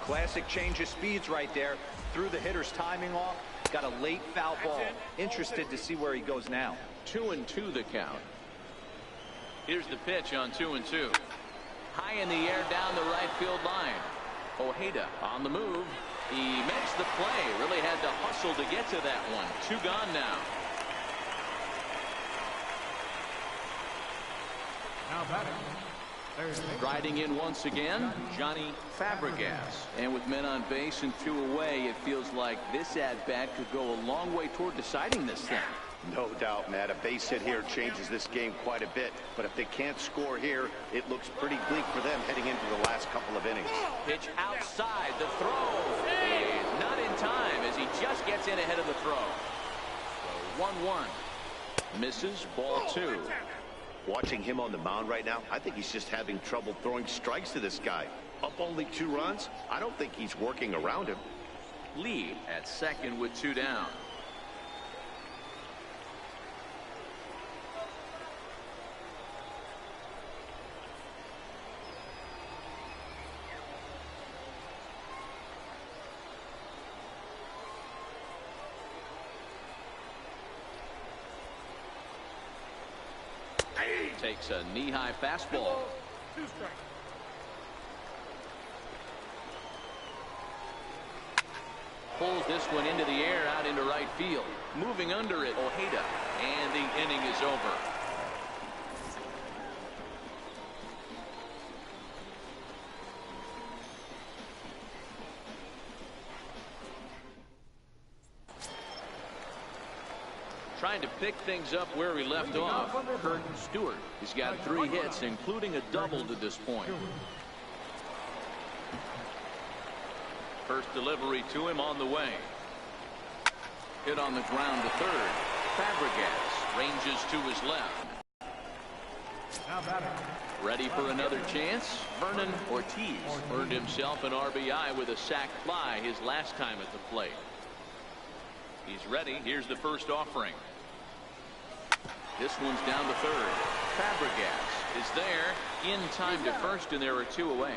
Classic change of speeds right there. Threw the hitter's timing off. Got a late foul ball. Interested to see where he goes now. 2-2 the count. Here's the pitch on 2-2. High in the air down the right field line. Ojeda on the move. He makes the play. Really had to hustle to get to that one. 2 gone now. Now batting. Riding in once again, Johnny Fabregas. And with men on base and 2 away, it feels like this at-bat could go a long way toward deciding this thing. No doubt, Matt. A base hit here changes this game quite a bit. But if they can't score here, it looks pretty bleak for them heading into the last couple of innings. Pitch outside, the throw. And not in time as he just gets in ahead of the throw. So 1-1. Misses, ball 2. Watching him on the mound right now, I think he's just having trouble throwing strikes to this guy. Up only 2 runs? I don't think he's working around him. Lee at second with 2 down. Takes a knee-high fastball. 2 strikes. Pulls this one into the air out into right field. Moving under it, Ojeda. And the inning is over. Trying to pick things up where we left off, Kurt Stewart. He's got 3 hits, including a double to this point. First delivery to him on the way. Hit on the ground to third. Fabregas ranges to his left. Now batting. Ready for another chance? Vernon Ortiz earned himself an RBI with a sac fly his last time at the plate. He's ready. Here's the first offering. This one's down to third. Fabregas is there in time to first, and there are 2 away.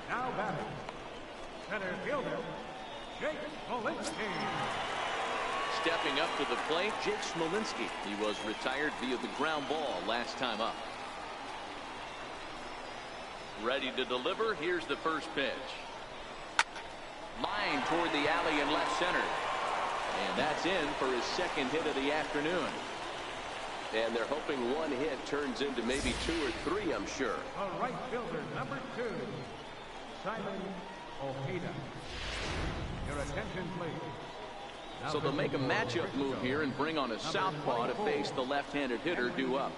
Now batting. Center fielder, Jake Smolinski. Stepping up to the plate, Jake Smolinski. He was retired via the ground ball last time up. Ready to deliver. Here's the first pitch. Line toward the alley in left center. And that's in for his second hit of the afternoon. And they're hoping one hit turns into maybe 2 or 3, I'm sure. The right fielder, number 2, Simon Ojeda. Your attention, please. So they'll make a matchup move here and bring on a southpaw to face the left-handed hitter due up.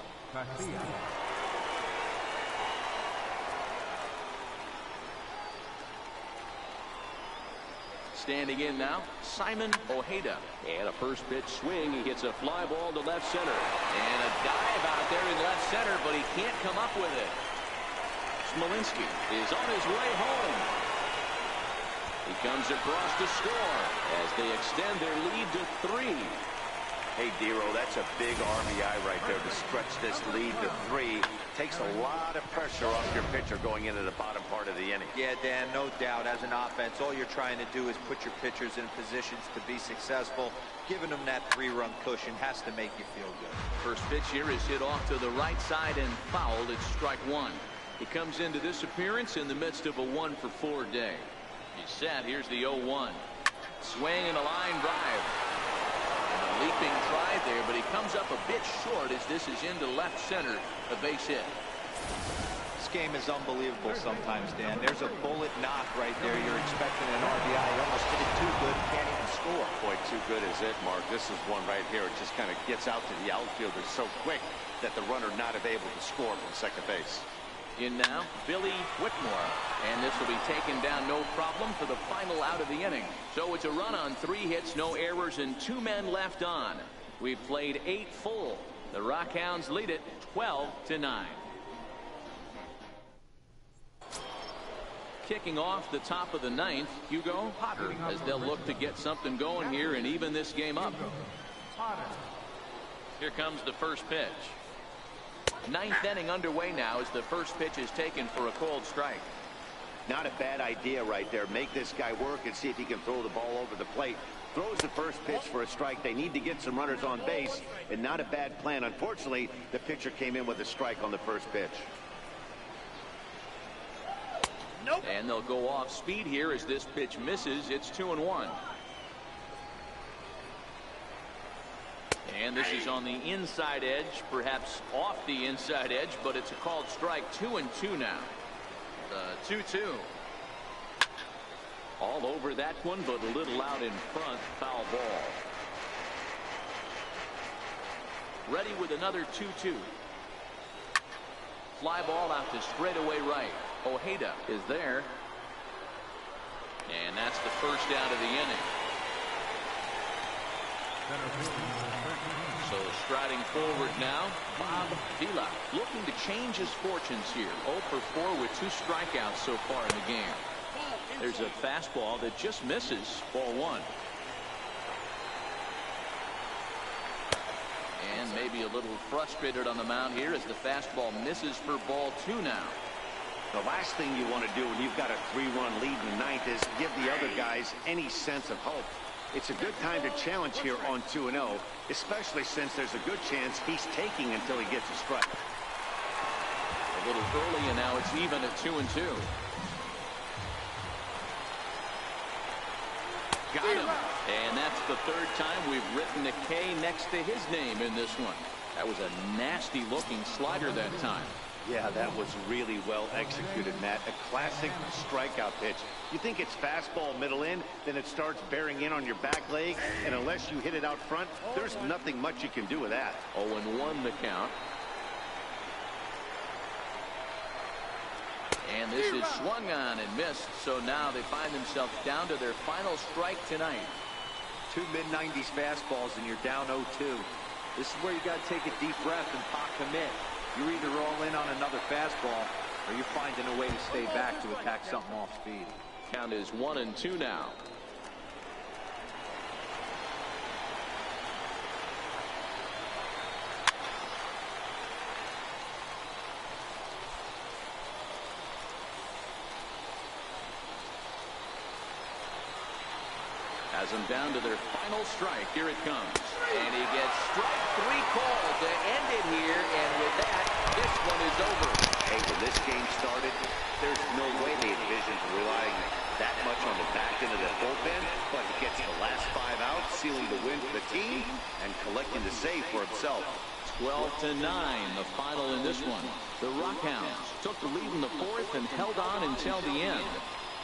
Standing in now, Simon Ojeda. And a first pitch swing. He hits a fly ball to left center. And a dive out there in left center, but he can't come up with it. Smolinski is on his way home. He comes across to score as they extend their lead to 3. Hey, Dero, that's a big RBI right there to stretch this lead to 3. Takes a lot of pressure off your pitcher going into the bottom part of the inning. Yeah, Dan, no doubt. As an offense, all you're trying to do is put your pitchers in positions to be successful. Giving them that 3-run cushion has to make you feel good. First pitch here is hit off to the right side and fouled. It's strike 1. He comes into this appearance in the midst of a 1-for-4 day. He's set. Here's the 0-1. Swing and a line drive. Leaping try there, but he comes up a bit short as this is into left center, a base hit. This game is unbelievable sometimes, Dan. There's a bullet knock right there. You're expecting an RBI. He almost hit it too good, can't even score. Boy, too good is it, Mark. This is one right here. It just kind of gets out to the outfielder so quick that the runner not able to score from second base. In now, Billy Whitmore, and this will be taken down no problem for the final out of the inning. So it's a run on 3 hits, no errors, and 2 men left on. We've played 8 full. The Rockhounds lead it 12-9. Kicking off the top of the 9th, Hugo Potter, as they'll look to get something going here and even this game up. Here comes the first pitch. 9th inning underway now as the first pitch is taken for a cold strike. Not a bad idea right there. Make this guy work and see if he can throw the ball over the plate. Throws the first pitch for a strike. They need to get some runners on base, and not a bad plan. Unfortunately, the pitcher came in with a strike on the first pitch. Nope. And they'll go off speed here as this pitch misses. It's 2-1. And this is on the inside edge, perhaps off the inside edge, but it's a called strike. 2-2 now. The 2-2. All over that one, but a little out in front. Foul ball. Ready with another 2-2. Fly ball out to straightaway right. Ojeda is there. And that's the first out of the inning. So striding forward now, Bob Vila looking to change his fortunes here. 0 for 4 with 2 strikeouts so far in the game. There's a fastball that just misses. Ball 1. And maybe a little frustrated on the mound here as the fastball misses for ball 2 now. The last thing you want to do when you've got a 3-run lead in the 9th is give the other guys any sense of hope. It's a good time to challenge here on 2-0, especially since there's a good chance he's taking until he gets a strike. A little early, and now it's even at 2-2. Got him. And that's the 3rd time we've written a K next to his name in this one. That was a nasty-looking slider that time. Yeah, that was really well executed, Matt. A classic strikeout pitch. You think it's fastball middle in, then it starts bearing in on your back leg, and unless you hit it out front, there's nothing much you can do with that. 0-1 the count. And this is swung on and missed, so now they find themselves down to their final strike tonight. 2 mid-90s fastballs and you're down 0-2. This is where you got to take a deep breath and pop commit. You're either all in on another fastball or you're finding a way to stay back to attack something off speed. Count is 1-2 now. Has them down to their final strike. Here it comes. And he gets strike 3 called to end it here. And with that, this one is over. Hey, when this game started, there's no way they envisioned relying that much on the back end of the bullpen. But he gets the last 5 outs, sealing the win for the team and collecting the save for himself. 12-9, the final in this one. The Rockhounds took the lead in the 4th and held on until the end.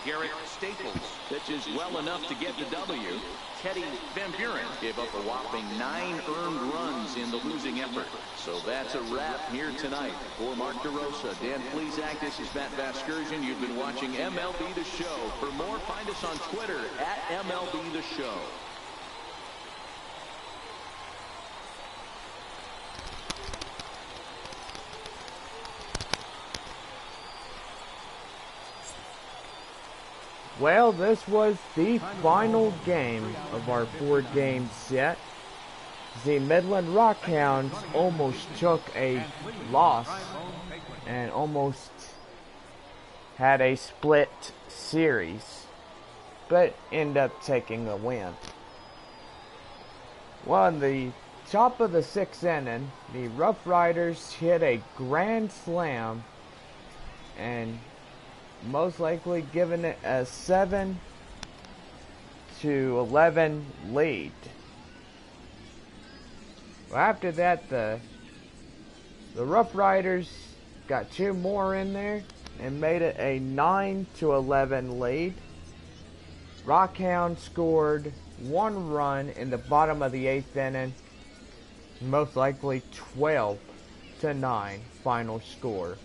Garrett Staples pitches well enough to get the W. Teddy Van Buren gave up a whopping 9 earned runs in the losing effort. So that's a wrap here tonight. For Mark DeRosa, Dan Plesac, this is Matt Vasgersian. You've been watching MLB The Show. For more, find us on Twitter at MLB The Show. Well, this was the final game of our 4-game set. The Midland Rockhounds almost took a loss and almost had a split series, but ended up taking a win. Well, in the top of the 6th inning, the RuffRiders hit a grand slam and most likely giving it a 7-11 lead. Well, after that, the RuffRiders got 2 more in there and made it a 9-11 lead. Rockhound scored 1 run in the bottom of the 8th inning, most likely 12-9 final score.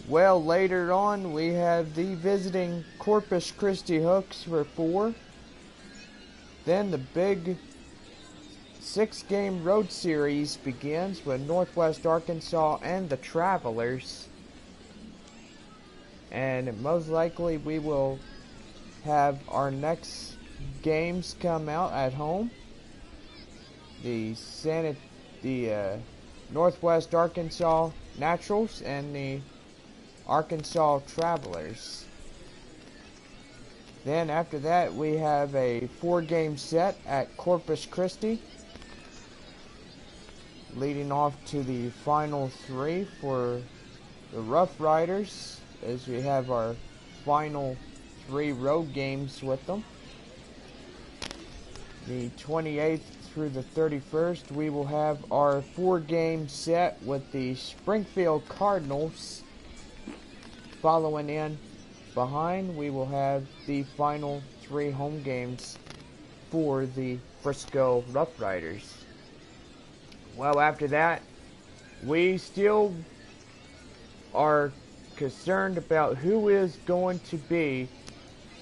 Well, later on, we have the visiting Corpus Christi Hooks for 4. Then the big 6-game road series begins with Northwest Arkansas and the Travelers. And most likely we will have our next games come out at home. The Northwest Arkansas Naturals and the Arkansas Travelers. Then after that we have a 4-game set at Corpus Christi, leading off to the final 3 for the RuffRiders, as we have our final 3 road games with them. The 28th through the 31st we will have our 4-game set with the Springfield Cardinals. Following in behind, we will have the final 3 home games for the Frisco RuffRiders. Well, after that, we still are concerned about who is going to be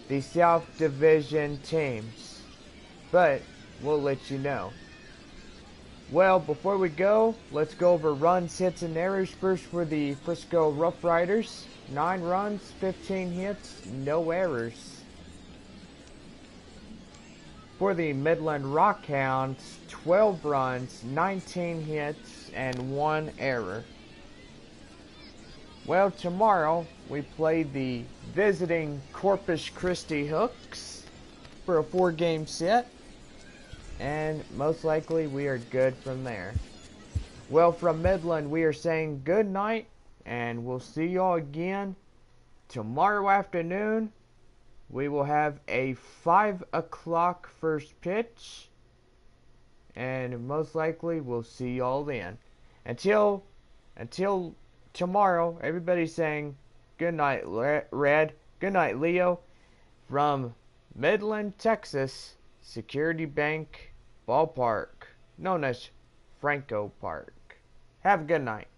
the South Division teams, but we'll let you know. Well, before we go, let's go over runs, hits, and errors first for the Frisco RuffRiders. 9 runs, 15 hits, no errors. For the Midland Rockhounds, 12 runs, 19 hits, and 1 error. Well, tomorrow we play the visiting Corpus Christi Hooks for a 4-game set, and most likely we are good from there. Well, from Midland, we are saying good night, and we'll see y'all again tomorrow afternoon. We will have a 5 o'clock first pitch, and most likely we'll see y'all then. Until tomorrow, everybody's saying good night, Red. Good night, Leo. From Midland, Texas, Security Bank Ballpark, known as Franco Park. Have a good night.